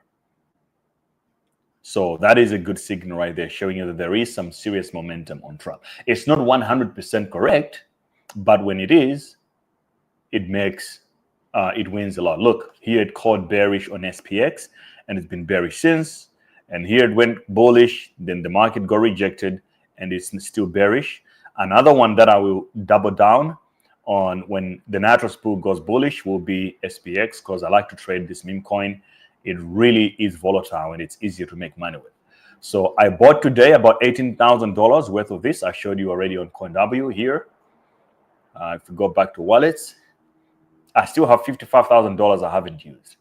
So that is a good signal right there, showing you that there is some serious momentum on Trump. It's not 100% correct, but when it is, it makes it wins a lot. Look, here it called bearish on SPX, and it's been bearish since. And here it went bullish, then the market got rejected, and it's still bearish. Another one that I will double down on when the Nitros Bull goes bullish will be SPX, because I like to trade this meme coin. It really is volatile, and it's easier to make money with. So I bought today about $18,000 worth of this. I showed you already on CoinW here. If we go back to wallets, I still have $55,000 I haven't used.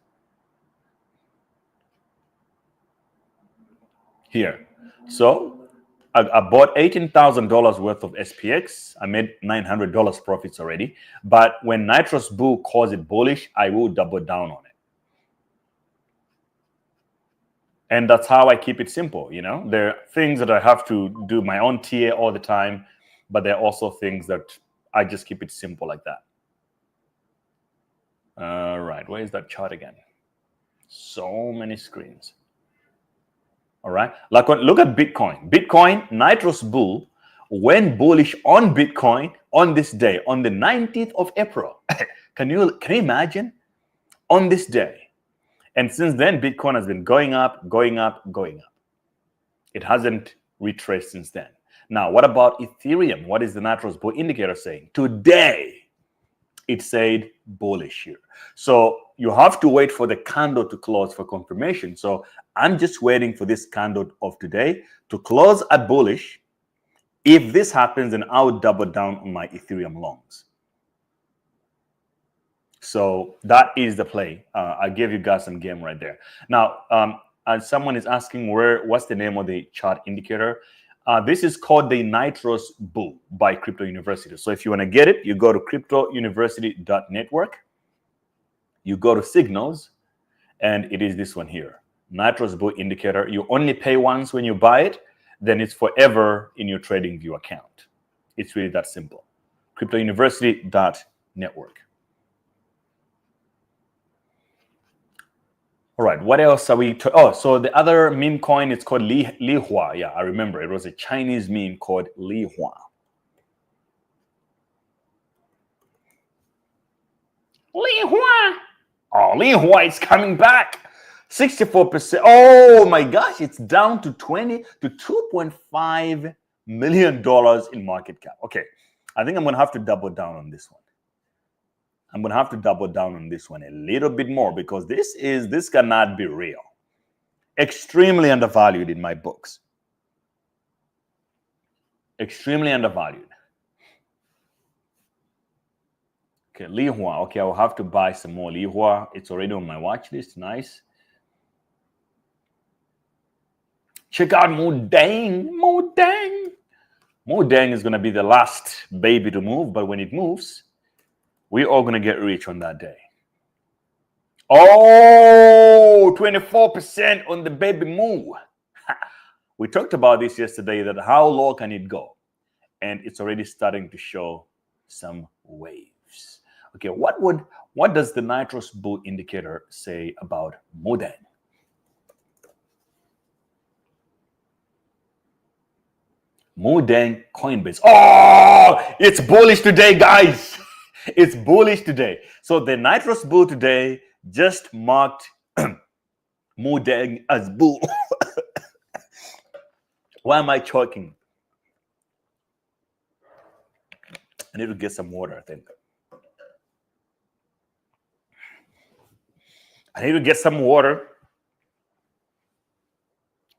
Here. So I bought $18,000 worth of SPX. I made $900 profits already. But when Nitros Bull calls it bullish, I will double down on it. And that's how I keep it simple. There are things that I have to do my own TA all the time, but there are also things that I just keep it simple like that. All right, where is that chart again? So many screens. All right, look at Bitcoin. Bitcoin, Nitros Bull went bullish on Bitcoin on this day, on the 19th of April. Can you imagine? On this day. And since then, Bitcoin has been going up, going up, going up. It hasn't retraced since then. Now, what about Ethereum? What is the Nitros Bull indicator saying? Today, it said bullish here. So you have to wait for the candle to close for confirmation. So I'm just waiting for this candle of today to close at bullish. If this happens, then I'll double down on my Ethereum longs. So that is the play. I gave you guys some game right there. Now, someone is asking what's the name of the chart indicator? This is called the Nitros Bull by Crypto University. So if you want to get it, you go to cryptouniversity.network. You go to signals, and it is this one here, Nitros Bull indicator. You only pay once when you buy it, then it's forever in your TradingView account. It's really that simple. cryptouniversity.network. All right, what else are we? Oh, so the other meme coin, it's called Li Hua. Yeah, I remember. It was a Chinese meme called Li Hua. Li Hua. Oh, Li Hua is coming back. 64%. Oh my gosh, it's down to 20 to $2.5 million in market cap. Okay, I think I'm going to have to double down on this one. I'm going to have to double down on this one a little bit more because this cannot be real. Extremely undervalued in my books. Extremely undervalued. Okay, Li Hua. Okay, I'll have to buy some more Li Hua. It's already on my watch list. Nice. Check out Modang. Modang. Modang is going to be the last baby to move, but when it moves, we're all going to get rich on that day. Oh, 24% on the baby move. We talked about this yesterday, that how low can it go? And it's already starting to show some waves. Okay, what does the Nitros Bull indicator say about Modang? Modang Coinbase. Oh, it's bullish today, guys. It's bullish today. So the Nitros Bull today just marked Modang as bull. Why am I choking? I need to get some water, I think. I need to get some water,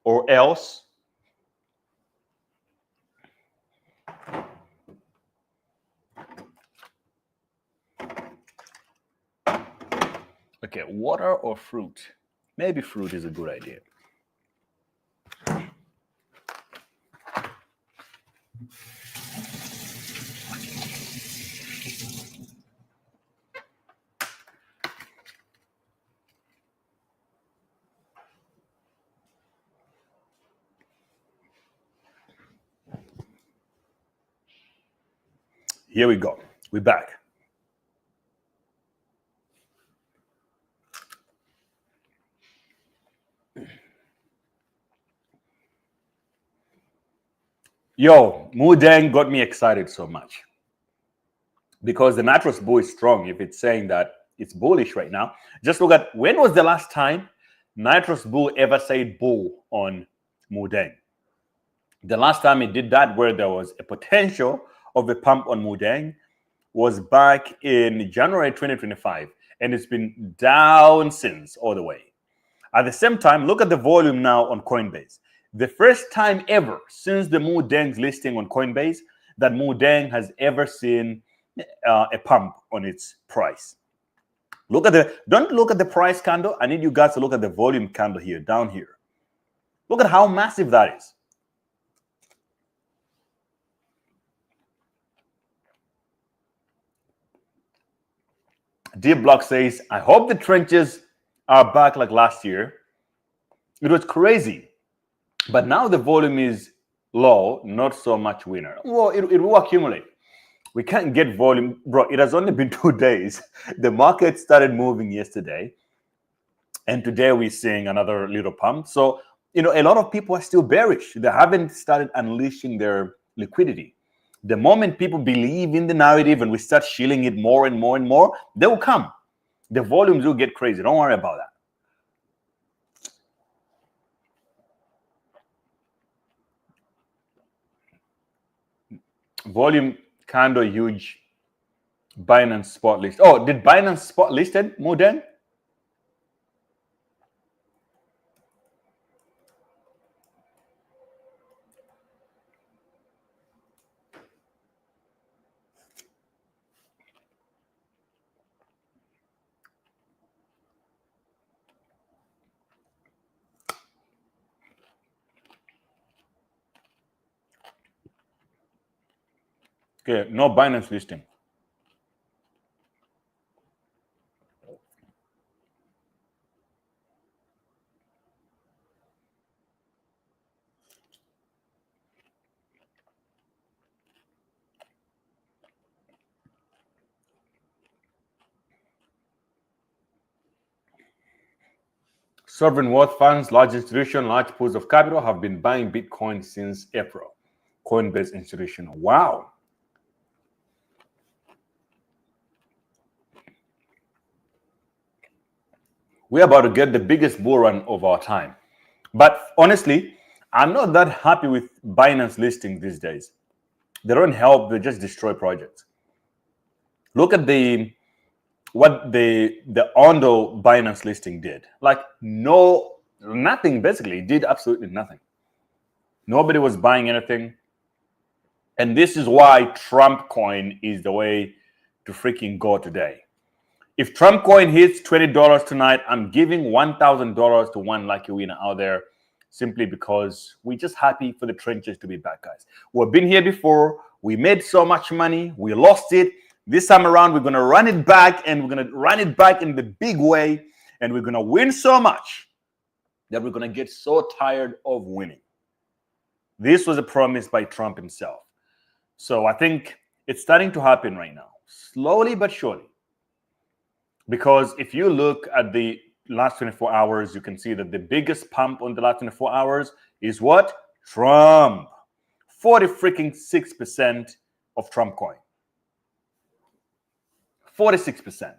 or else okay, water or fruit? Maybe fruit is a good idea. Here we go. We're back. Yo, Modang got me excited so much because the Nitros Bull is strong. If it's saying that it's bullish right now, just look at when was the last time Nitros Bull ever said bull on Modang? The last time it did that, where there was a potential of a pump on Modang, was back in January 2025, and it's been down since all the way. At the same time, look at the volume now on Coinbase. The first time ever since the Modang's listing on Coinbase that Modang has ever seen a pump on its price. Don't look at the price candle. I need you guys to look at the volume candle here, down here. Look at how massive that is. Deep Block says, I hope the trenches are back like last year. It was crazy. But now the volume is low, not so much winner. Well, it will accumulate. We can't get volume. Bro, it has only been 2 days. The market started moving yesterday. And today we're seeing another little pump. So, a lot of people are still bearish. They haven't started unleashing their liquidity. The moment people believe in the narrative and we start shilling it more and more and more, they will come. The volumes will get crazy. Don't worry about that. Volume kind of huge. Binance spot list. Oh, did Binance spot listed Modang? Okay, no Binance listing. Sovereign wealth funds, large institutions, large pools of capital have been buying Bitcoin since April. Coinbase Institutional. Wow. We're about to get the biggest bull run of our time. But honestly, I'm not that happy with Binance listing these days. They don't help, they just destroy projects. Look at what the Ondo Binance listing did. Like nothing basically. It did absolutely nothing. Nobody was buying anything. And this is why Trumpcoin is the way to freaking go today. If Trumpcoin hits $20 tonight, I'm giving $1,000 to one lucky winner out there, simply because we're just happy for the trenches to be back, guys. We've been here before. We made so much money. We lost it. This time around, we're going to run it back, and we're going to run it back in the big way. And we're going to win so much that we're going to get so tired of winning. This was a promise by Trump himself. So I think it's starting to happen right now, slowly but surely. Because if you look at the last 24 hours, you can see that the biggest pump on the last 24 hours is what? Trump. 46% of Trump coin. 46%.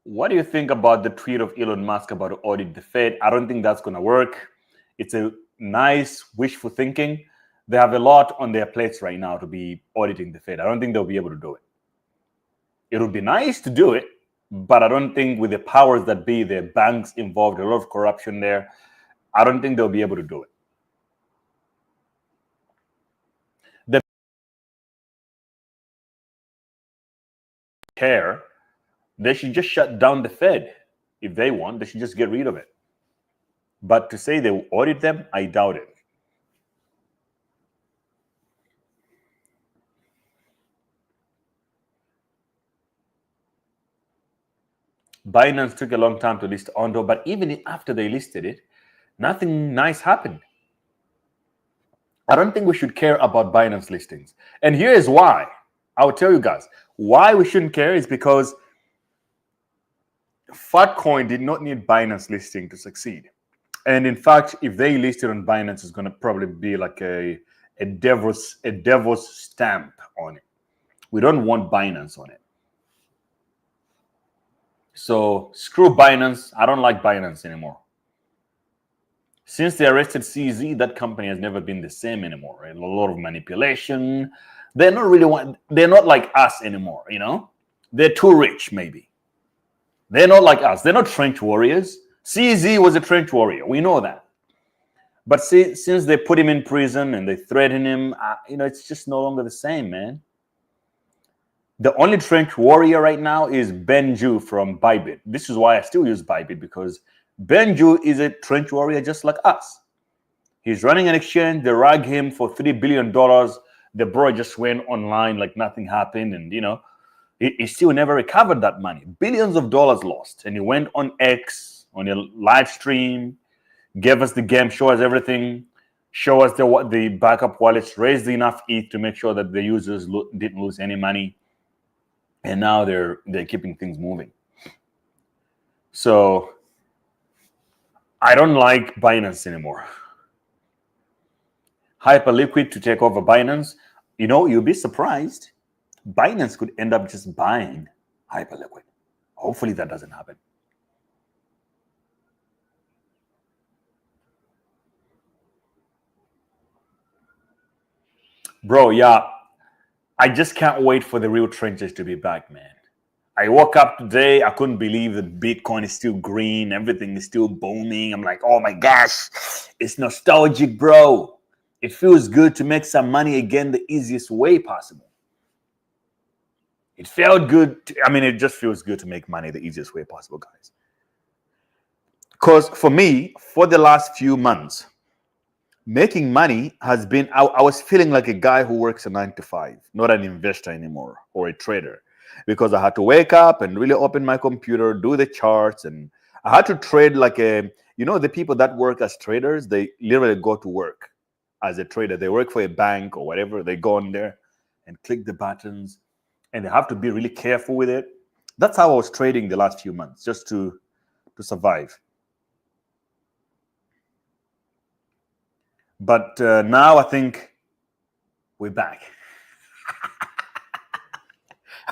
What do you think about the tweet of Elon Musk about to audit the Fed? I don't think that's going to work. It's a nice wishful thinking. They have a lot on their plates right now to be auditing the Fed. I don't think they'll be able to do it. It would be nice to do it, but I don't think with the powers that be, the banks involved, a lot of corruption there, I don't think they'll be able to do it. The care, they should just shut down the Fed. If they want, they should just get rid of it. But to say they will audit them, I doubt it. Binance took a long time to list Ondo, but even after they listed it, nothing nice happened. I don't think we should care about Binance listings. And here is why. I will tell you guys. Why we shouldn't care is because Fatcoin did not need Binance listing to succeed. And in fact, if they listed on Binance, it's going to probably be like a devil's stamp on it. We don't want Binance on it. So screw Binance. I don't like Binance anymore. Since they arrested CZ, that company has never been the same anymore. Right? A lot of manipulation. They're not like us anymore, you know? They're too rich, maybe. They're not like us. They're not trench warriors. CZ was a trench warrior. We know that. But since they put him in prison and they threaten him, it's just no longer the same, man. The only trench warrior right now is Benju from Bybit. This is why I still use Bybit, because Benju is a trench warrior just like us. He's running an exchange. They rag him for $3 billion. The bro just went online like nothing happened. And, he still never recovered that money. Billions of dollars lost. And he went on X, on a live stream, gave us the game, show us everything, show us the backup wallets, raised enough ETH to make sure that the users didn't lose any money. And now they're keeping things moving. So I don't like Binance anymore. Hyperliquid to take over Binance. You'll be surprised. Binance could end up just buying Hyperliquid. Hopefully that doesn't happen. Bro, yeah. I just can't wait for the real trenches to be back, man. I woke up today, I couldn't believe that Bitcoin is still green, everything is still booming. I'm like, oh my gosh, it's nostalgic, bro. It feels good to make some money again the easiest way possible. It felt good. It just feels good to make money the easiest way possible, guys. Because for me, for the last few months, making money has been, I was feeling like a guy who works a 9-to-5, not an investor anymore or a trader, because I had to wake up and really open my computer, do the charts, and I had to trade like the people that work as traders, they literally go to work as a trader. They work for a bank or whatever. They go in there and click the buttons, and they have to be really careful with it. That's how I was trading the last few months, just to to survive. But now I think we're back.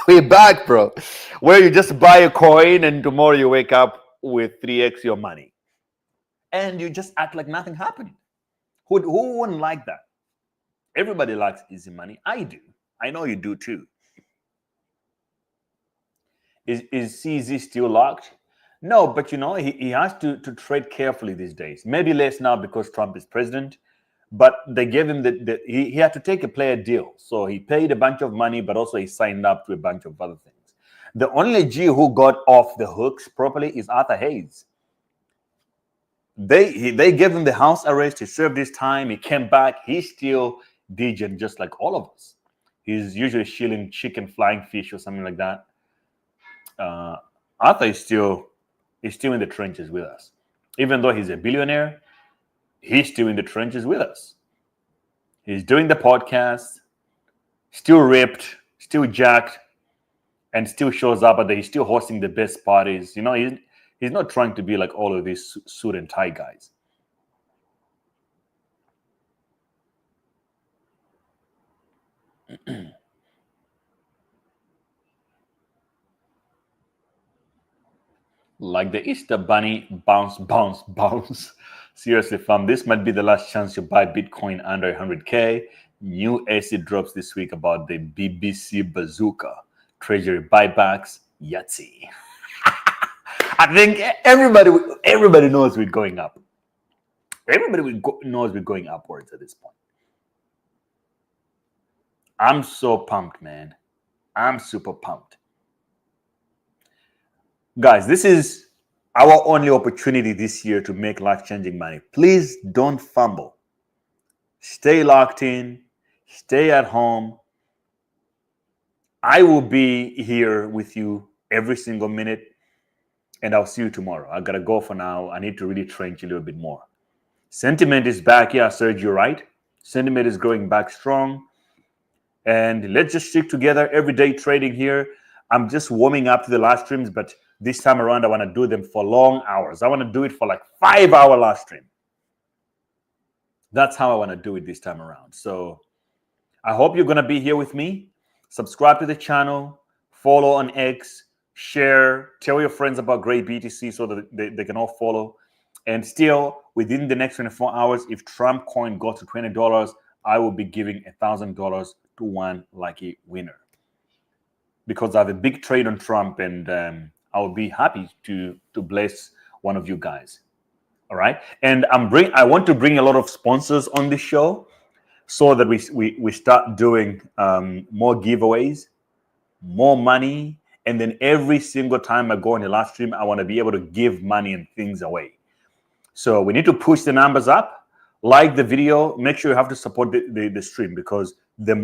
We're back, bro. Where you just buy a coin and tomorrow you wake up with 3x your money. And you just act like nothing happened. Who wouldn't like that? Everybody likes easy money. I do. I know you do too. Is CZ still locked? No, but you know, he has to trade carefully these days. Maybe less now because Trump is president. But they gave him he had to take a player deal. So he paid a bunch of money, but also he signed up to a bunch of other things. The only G who got off the hooks properly is Arthur Hayes. They gave him the house arrest. He served his time. He came back. He's still DJing just like all of us. He's usually shilling chicken, flying fish, or something like that. Arthur is still in the trenches with us. Even though he's a billionaire, he's still in the trenches with us. He's doing the podcast, still ripped, still jacked, and still shows up, but he's still hosting the best parties. You know, he's not trying to be like all of these suit and tie guys. Like the Easter Bunny, bounce, bounce, bounce. Seriously, fam, this might be the last chance you buy Bitcoin under 100K. New AC drops this week about the BBC bazooka, treasury buybacks, Yahtzee. I think everybody knows we're going up. Everybody knows we're going upwards at this point. I'm so pumped, man. I'm super pumped. Guys, this is our only opportunity this year to make life-changing money. Please don't fumble. Stay locked in. Stay at home. I will be here with you every single minute, and I'll see you tomorrow. I got to go for now. I need to really trench a little bit more. Sentiment is back. Yeah, Serge, you're right. Sentiment is growing back strong. And let's just stick together every day trading here. I'm just warming up to the live streams, but this time around, I want to do them for long hours. I want to do it for like 5-hour live stream. That's how I want to do it this time around. So I hope you're going to be here with me. Subscribe to the channel, follow on X, share, tell your friends about Great BTC so that they can all follow. And still, within the next 24 hours, if Trumpcoin goes to $20, I will be giving $1,000 to one lucky winner. Because I have a big trade on Trump, and I will be happy to bless one of you guys. All right. And I want to bring a lot of sponsors on this show so that we start doing more giveaways, more money. And then every single time I go on the live stream, I want to be able to give money and things away. So we need to push the numbers up. Like the video, make sure you have to support the stream, because the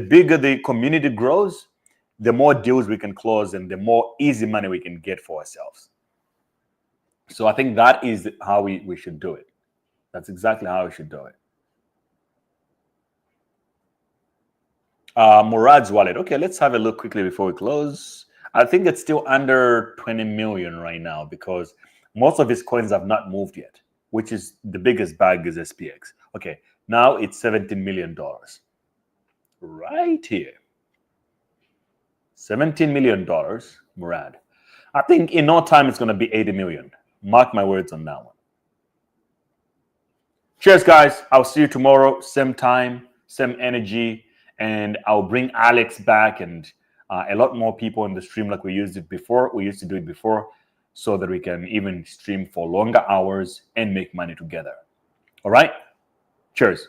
bigger the community grows, the more deals we can close and the more easy money we can get for ourselves. So I think that is how we should do it. That's exactly how we should do it. Murad's wallet. Okay, let's have a look quickly before we close. I think it's still under 20 million right now because most of his coins have not moved yet, which is the biggest bag is SPX. Okay, now it's $17 million. Right here. $17 million, Murad. I think in no time it's going to be 80 million. Mark my words on that one. Cheers, guys. I'll see you tomorrow. Same time, same energy. And I'll bring Alex back and a lot more people in the stream like we used to do it before, so that we can even stream for longer hours and make money together. All right? Cheers.